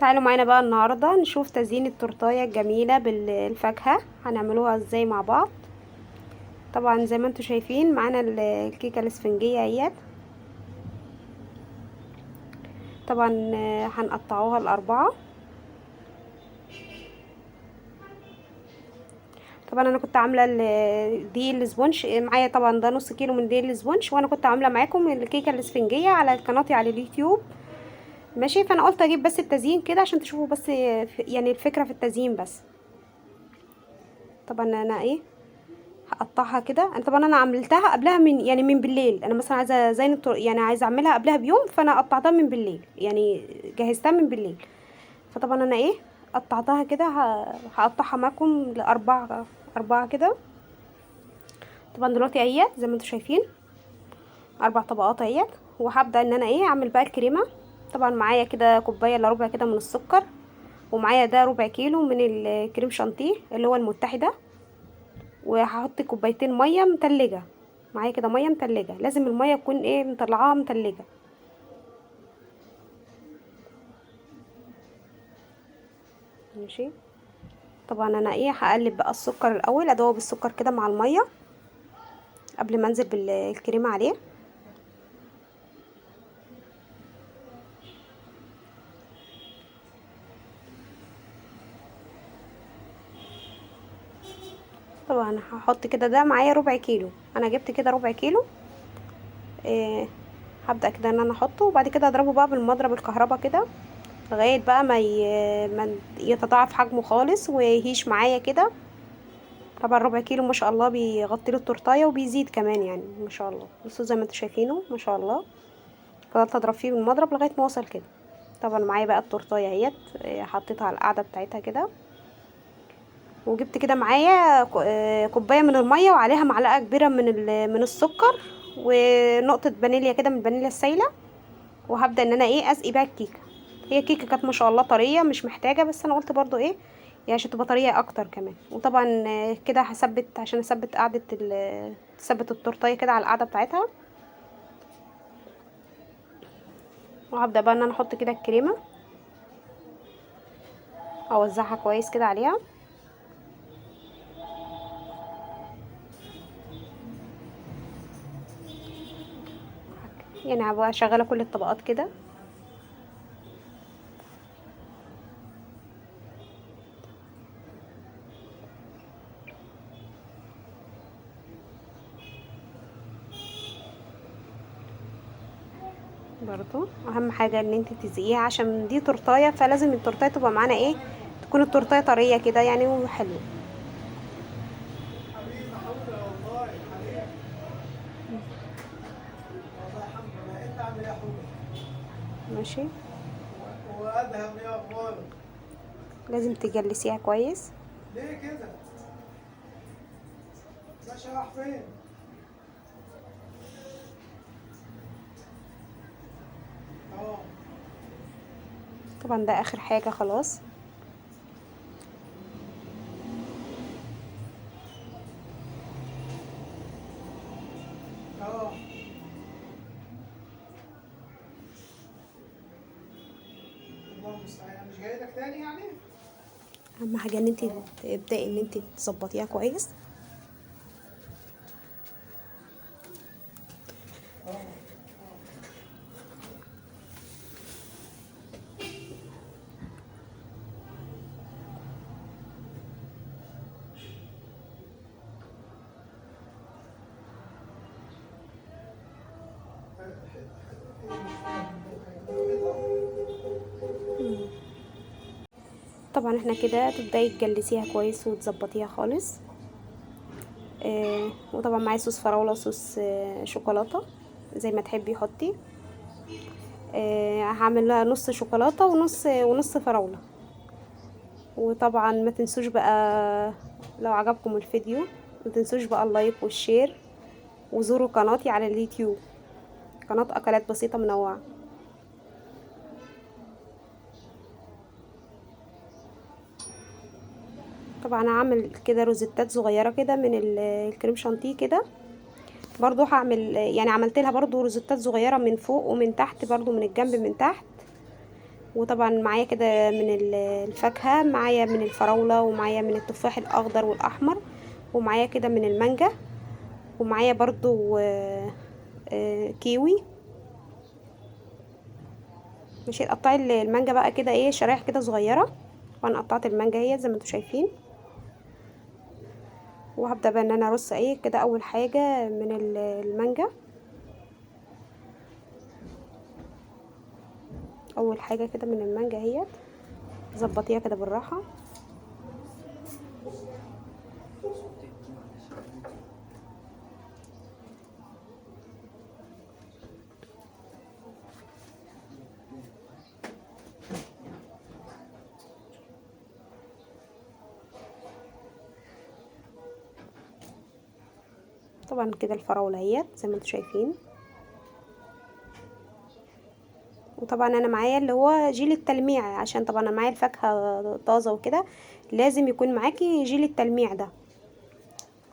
تعالوا معانا بقى النهارده نشوف تزيين التورتايه الجميله بالفاكهه هنعملوها ازاي مع بعض. طبعا زي ما انتم شايفين معانا الكيكه الاسفنجيه اهيت. طبعا هنقطعوها لأربعة. طبعا انا كنت عامله دي الاسبونج معايا، طبعا ده نص كيلو من دي الاسبونج، وانا كنت عامله معاكم الكيكه الاسفنجيه على قناتي على اليوتيوب. ماشي، فانا قلت اجيب بس التزيين كده عشان تشوفوا بس يعني الفكره في التزيين بس. طبعا انا هقطعها كده. انا طبعا عملتها قبلها من بالليل. انا مثلا عايزه زي يعني عايزه اعملها قبلها بيوم، فانا قطعتها من بالليل، يعني جهزتها من بالليل. فطبعا انا قطعتها كده. هقطعها معاكم اربعه كده. طبعا دلوقتي اهيت زي ما انتم شايفين 4 طبقات اهيت. وهبدا ان انا اعمل بقى الكريمه. طبعا معايا كده كوبايه الا ربع كده من السكر، ومعايا ده ربع كيلو من الكريم شانتيه اللي هو المتحده. وهحط كوبايتين ميه متلجه. معايا كده ميه متلجه، لازم الميه تكون مطلعاها متلجه. ماشي. طبعا انا هقلب بقى السكر الاول، ادوب السكر كده مع الميه قبل ما انزل بالكريمه عليه. طبعا هحط كده، ده معايا ربع كيلو، انا جبت كده ربع كيلو. إيه، هبدا كده ان انا احطه، وبعد كده اضربه بقى بالمضرب الكهرباء كده لغايه بقى ما يتضاعف حجمه خالص ويهيش معايا كده. طبعا ربع كيلو ما شاء الله بيغطي له التورتايه وبيزيد كمان، يعني ما شاء الله. بصوا زي ما انتم شايفينه ما شاء الله. فضلت اضرب فيه بالمضرب لغايه ما وصل كده. طبعا معايا بقى التورتايه اهيت، حطيتها على القاعده بتاعتها كده. وجبت كده معايا كوبايه من الميه وعليها معلقه كبيره من السكر، ونقطه فانيليا كده من الفانيليا السايله. وهبدا ان انا اسقي بقى الكيكه. هي الكيكه كانت ما شاء الله طريه مش محتاجه، بس انا قلت برضو يعني عشان تبقى طريه اكتر كمان. وطبعا كده هثبت عشان اثبت قاعده تثبت التورتيه كده على القاعده بتاعتها. وهبدا بقى ان انا احط كده الكريمه، اوزعها كويس كده عليها. يعني هبقى شغاله كل الطبقات كده. برضو اهم حاجه ان انت تزقيها عشان دي تورتايه، فلازم التورتايه تبقى معانا تكون التورتايه طريه كده يعني وحلوه. حبيبي حودة والله حبيبي. والله الحمد لله، انت عامل ايه يا حودة؟ ماشي. وادهم ايه اخبارك؟ لازم تجلسيها كويس. ليه كده؟ ماشي راح فين؟ اه طبعا ده اخر حاجه خلاص. اه الله المستعان، مش جاي لك تاني يعني؟ اهم حاجه ان انت اه تبداي ان انت تظبطيها كويس. اه طبعا احنا كده تبداي تجلسيها كويس وتظبطيها خالص. وطبعا معايا صوص فراوله وصوص شوكولاته زي ما تحبي حطي. هعمل لها نص شوكولاته ونص فراوله. وطبعا ما تنسوش بقى لو عجبكم الفيديو ما تنسوش بقى اللايك والشير، وزوروا قناتي على اليوتيوب، قناه اكلات بسيطه منوعه. طبعا هعمل كده روزيتات صغيره كده من الكريم شانتيه كده. برضو هعمل يعني عملت لها برضو روزيتات صغيره من فوق ومن تحت، برضو من الجنب من تحت. وطبعا معايا كده من الفاكهة، معايا من الفراولة، ومعايا من التفاح الاخضر والاحمر، ومعايا كده من المانجا، ومعايا برضو كيوي. ماشي، قطعي المانجا بقى كده ايه شرايح كده صغيره، وانا قطعت المانجا هي زي ما انتم شايفين. وهبدا بقى ان انا ارص ايه كده اول حاجه من المانجا. اول حاجه كده من المانجا اهيت، ظبطيها كده بالراحه. طبعا كده الفراوله اهيت زي ما انتم شايفين. وطبعا انا معايا اللي هو جيل التلميع، عشان طبعا انا معايا الفاكهه طازه وكده، لازم يكون معاكي جيل التلميع ده.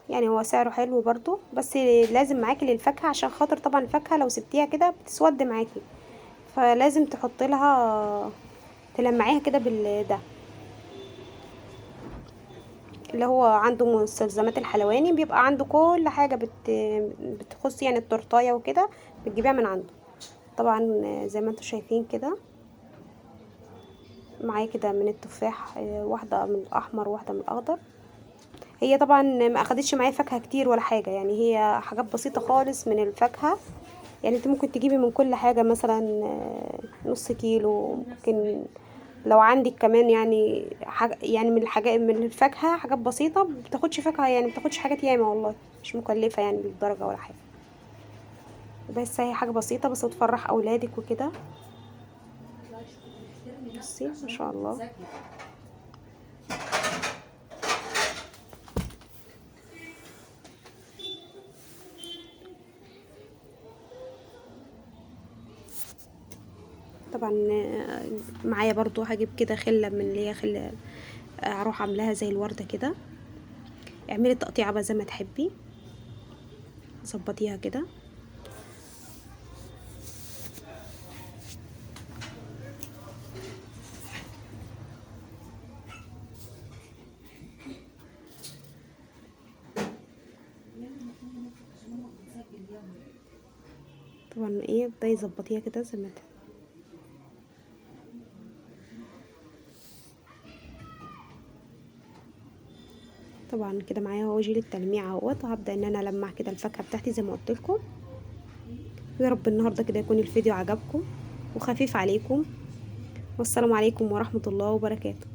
يعني هو سعره حلو برضو، بس لازم معاكي للفاكهه، عشان خاطر طبعا الفاكهه لو سبتيها كده بتسود معاكي، فلازم تحطي لها تلمعيها كده ده اللي هو عنده مستلزمات الحلواني، بيبقى عنده كل حاجه بتخص يعني التورتايه وكده، بتجيبيها من عنده. طبعا زي ما انتم شايفين كده معايا كده من التفاح واحده من الاحمر وواحده من الاخضر. هي طبعا ما اخدتش معايا فاكهه كتير ولا حاجه، يعني هي حاجات بسيطه خالص من الفاكهه. يعني انت ممكن تجيبي من كل حاجه مثلا نص كيلو ممكن، لو عندك كمان يعني حاجة يعني من الحاجات من الفاكهه حاجات بسيطه، بتاخدش فاكهه يعني بتاخدش حاجات ياما، والله مش مكلفه يعني بالدرجه ولا حاجه، بس هي حاجه بسيطه بس تفرح اولادك وكده. بصي ما شاء الله. طبعا معايا برضو هجيب كده خله من اللي هي خله، اروح عاملاها زي الورده كده. اعملي تقطيعه بقى زي ما تحبي، ظبطيها كده. طبعا ايه بداي ظبطيها كده زي ما طبعا كده معايا اهو جيل التلميع اهوت، وهبدا ان انا المع كده الفاكهه بتاعتي زي ما قلت لكم. يا رب النهارده كده يكون الفيديو عجبكم وخفيف عليكم، والسلام عليكم ورحمه الله وبركاته.